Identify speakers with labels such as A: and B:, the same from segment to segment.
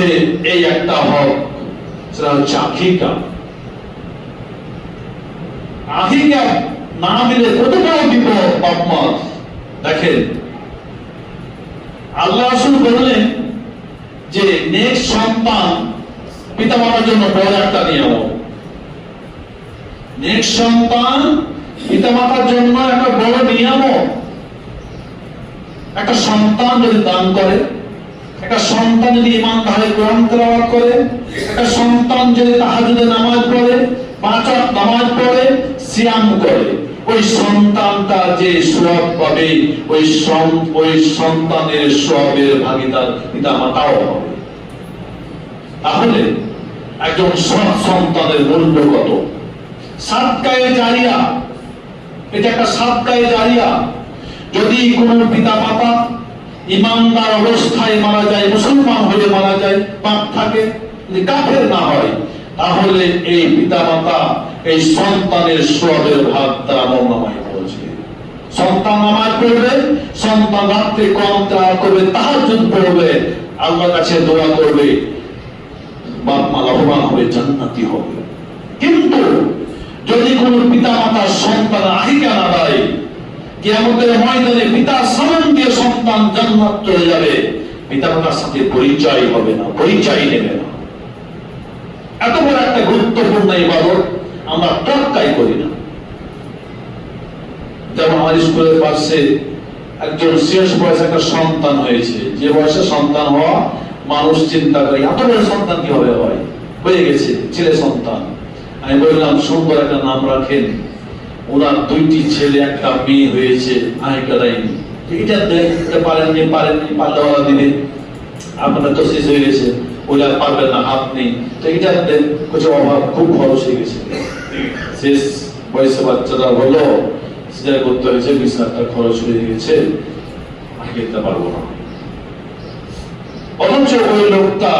A: মধ্যে এই একটা হক, সেটা হচ্ছে আকিকা। আকিকা না মিলে কত বড় বিপদ বাপমা। দেখেন আল্লাহ রাসূল বললেন যে নেক সন্তান পিতামাতার জন্য বড় একটা নিয়ামত। নেক সন্তান পিতামাতার জন্য একটা বড় নিয়ামত। একটা সন্তান যদি দান করে, একটা সন্তান যদি ঈমানদারে কোরআন তেলাওয়াত করে, একটা সন্তান যদি তাহাজ্জুদের নামাজ পড়ে, 5 ওয়াক্ত নামাজ পড়ে, সিয়াম করে, ওই সন্তানটা যে সওয়াব পাবে, ওই সন্তানের সওয়াবের ভাগীদার পিতামাতাও হবে। তাহলে একজন সৎ সন্তানের মূল্য কত? সাদকায়ে জারিয়া, এটা একটা সাদকায়ে জারিয়া। যদি কোনো পিতামাতা ঈমানদার অবস্থায় মারা যায়, মুসলমান হয়ে মারা যায়, পাপ থাকে, যদি কাফের না হয়, তাহলে এই পিতামাতা এই সন্তানের সওয়াবের ভাগ তারা আমলনামায় পৌঁছে। সন্তান নামাজ পড়বে, সন্তান রাত্রে কোরআন তেলাওয়াত করবে, তাহাজ্জুদ পড়বে, আল্লাহর কাছে দোয়া করবে, বাপ মা লাভবান হবে, জান্নাতি হবে। কিন্তু যদি কোনো পিতামাতার সন্তান আকিকা না দেয়, কিয়ামতের ময়দানে পিতার সালাম দিয়ে সন্তান জান্নাত চলে যাবে, পিতামাতার সাথে পরিচয় হবে না, পরিচয় নেবে না। এত বড় একটা গুরুত্বপূর্ণ ইবাদত আমরা তোয়াক্কাই করি না। যেমন আমার স্কুলের পাশে একজন শেষ বয়সে একটা সন্তান হয়েছে, যে বয়সে সন্তান হওয়া মানুষ চিন্তা করে এত বড় সন্তান কিভাবে হয়, হয়ে গেছে ছেলে সন্তান। আমি বললাম সুন্দর একটা নাম রাখেন। ওনার 2টি ছেলে একটা মেয়ে হয়েছে, আকিকা দেয়নি। এটা দেখতে পারেননি, পারলে ওরা দিবে, আপনার তো শেষ হয়ে গেছে, ওরা পারবেন না, হাত নেই, তো এটা কিছু অভাব, খুব খরচ হয়ে গেছে। শেষ বয়সে বাচ্চারা হলো, সেটা করতে হয়েছে, 20 লাখ টাকা খরচ হয়ে গেছে, আকিকা দিতে পারবো না। অথচ ওই লোকটা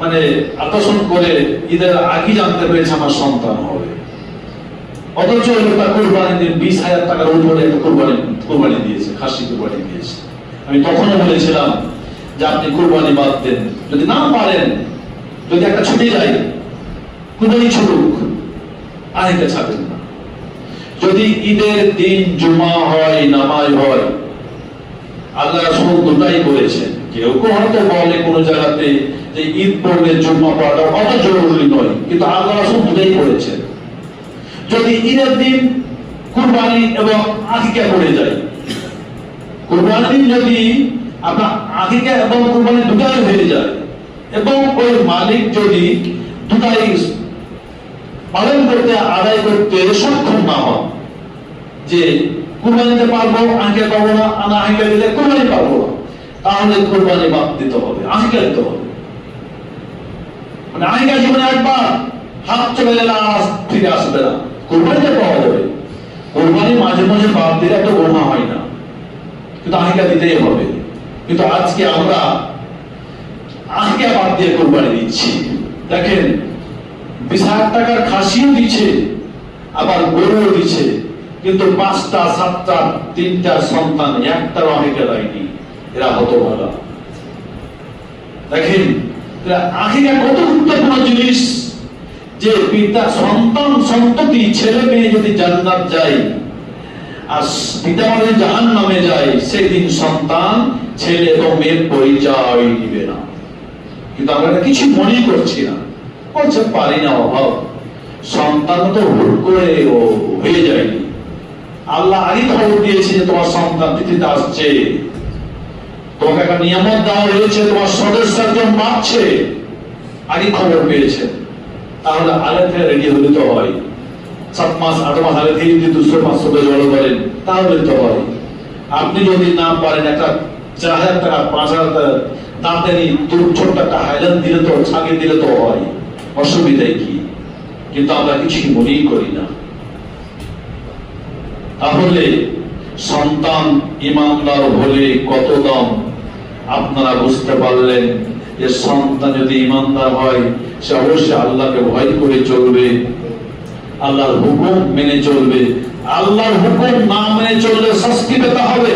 A: মানে আকর্ষণ করে ঈদের আগে জানতে পেরেছে আমার সন্তান হবে। অথচ ওই লোকটা কুরবানি দিয়ে 20,000 টাকার উপরে একটা কুরবানি দিয়েছে, খাসি কুরবানি দিয়েছে। আমি তখনও বলেছিলাম যে আপনি কুরবানি বাদ দেন, যদি না পারেন, যদি একটা ছুটে যায়, কুরবানি ছুটুক, আকিকা ছাড়বেন না। যদি ঈদের দিন জুমা হয়, নামাজ হয়, আল্লাহ রাসূল দুটাই বলেছেন। কেউ হয়তো বলে কোন জায়গাতে যে ঈদ পড়লে জুম্মা পড়াটা অত জরুরি নয়, কিন্তু আল্লাহ রাসূল দুটাই বলেছেন। যদি ঈদের দিন কুরবানি এবং আকিকা পড়ে যায়, কুরবানির দিন যদি আপনার আকিকা এবং কুরবানি দুটাই হয়ে যায়, এবং ওই মালিক যদি দুটাই পালন করতে, আদায় করতে সক্ষম না হয়, যে কুরবানি দিতে পারবো, আকিকা পাবো না, আকিকা দিলে কুরবানি পাবো না, তাহলে কুরবানি বাদ দিতে হবে, আকিকা দিতে হবে। মানে আকিকা জীবনে একবার হাত চলে গেলে আর ফিরে আসবে না, কুরবানিতে পাওয়া যাবে। কুরবানি মাঝে মাঝে বাদ দিলে এত গুনাহ হয় না, কিন্তু আকিকা দিতেই হবে। কিন্তু আজকে আমরা আকিকা বাদ দিয়ে কুরবানি দিচ্ছি। দেখেন 20,000 টাকার খাসিও দিচ্ছে, আবার গরুও দিচ্ছে, কিন্তু 5টা 7টা 3টা সন্তান একটাও আকিকা দেয়নি। এরা হতভাগা। দেখেন আকিকা কত গুরুত্বপূর্ণ জিনিস, যে পিতা সন্তান সন্ততি ছেলে মেয়ে যদি জান্নাত যায় আর পিতা যদি জাহান্নামে যায়, সেদিন সন্তান ছেলে এবং মেয়ের পরিচয় দিবে না। কিন্তু আমরা কিছু মনে করছি না, বলছে পারি না, অভাব। সন্তান তো হুট করে হয়ে যায়নি, আল্লাহ আগে খবর দিয়েছে যে তোমার সন্তান পৃথিবীতে আসছে, তোমাকে একটা নিয়ামত দেওয়া হয়েছে, তোমার সদস্য একজন বাঁচছে, আগে খবর পেয়েছে। তাহলে আগে থেকে রেডি হলে তো হয়। 7 মাস 8 মাস আগে থেকে যদি 200-500 জড়ো করেন, তাহলে তো হয়। আপনি যদি না পারেন, একটা 4,000 টাকা 5,000 টাকা দাঁতেনি ছোট্ট একটা হাইল্যান্ড দিলে তো, ছাগি দিলে তো হয়, অসুবিধায় কি? কিন্তু আমরা কিছু মনেই করি না। তাহলে সন্তান ঈমানদার হলে কত দাম আপনারা বুঝতে পারলেন। যে সন্তান যদি ঈমানদার হয়, সে অবশ্যই আল্লাহকে ভয় করে চলবে, আল্লাহর হুকুম মেনে চলবে। আল্লাহর হুকুম না মেনে চললে শাস্তি পেতে হবে।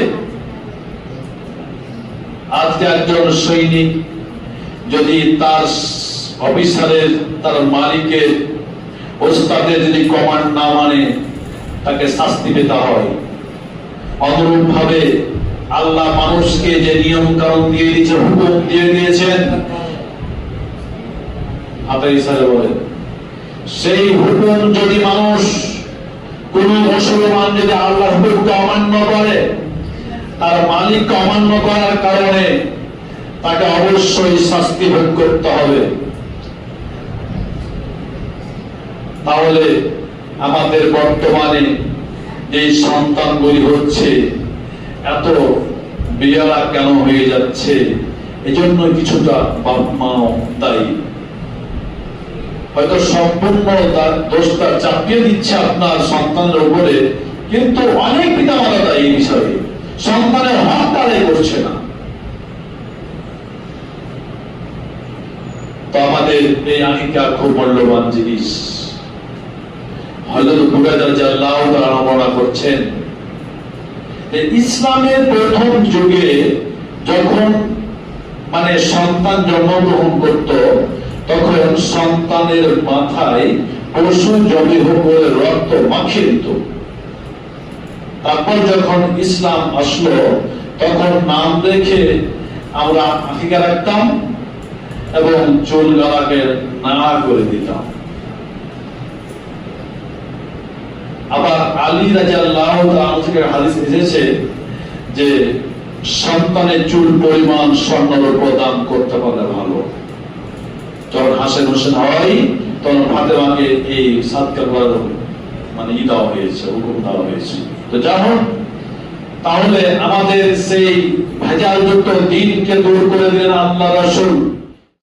A: আজকে একজন সৈনিক যদি তার অফিসারের, তার মালিকের, ওস্তাদের যদি কমান্ড না মানে তাকে শাস্তি পেতে হয়। অনুরূপ ভাবে আল্লাহ মানুষকে যে নিয়ম কানুন দিয়ে দিয়েছে, হুকুম দিয়ে দিয়েছেন, হাতের ইশারায় বলে, সেই হুকুম যদি মানুষ, কোন মুসলমান যদি আল্লাহর হুকুমকে অমান্য করে, তার মালিককে অমান্য করার কারণে তাকে অবশ্যই শাস্তি ভোগ করতে হবে। তাহলে আমাদের বর্তমানে যে সন্তানগুলি হচ্ছে এত বেয়ারা কেন হয়ে যাচ্ছে? এজন্য কিছুটা বাপ মাও দায়ী। হয়তো সম্পূর্ণ দোষটা চাপিয়ে দিচ্ছে আপনার সন্তানের উপরে, কিন্তু অনেক পিতামাতা দায়ী এই বিষয়ে, সন্তানের হক আদায় করছে না। তো আমাদের এই আকিকা খুব মূল্যবান জিনিস। হযরত বুখারী রাদিয়াল্লাহু তাআলা বর্ণনা করছেন যে ইসলামের প্রথম যুগে যখন মানে সন্তান জন্মগ্রহণ করত, তখন সন্তানের মাথায় পশু জবেহ করে রক্ত মাখিয়ে দিত। তারপর যখন ইসলাম আসলো, তখন নাম রেখে আমরা আকিকা রাখতাম এবং চুল গলাকে নাড়া করে দিতাম। আবার আলী রাদিয়াল্লাহু তাআলা থেকে হাদিস এসেছে যে সন্তানের চুল পরিমাণ স্বর্ণরূপা দান করতে পারলে ভালো। যখন হাসান হোসেন হয়, তখন ফাতেমাকে এই সাদকা করার মানে দেওয়া হয়েছে, হুকুম দেওয়া হয়েছে। তো যা হোক, তাহলে আমাদের সেই ভেজালযুক্ত দিনকে দূর করে দিলেন আল্লাহ রাসূল।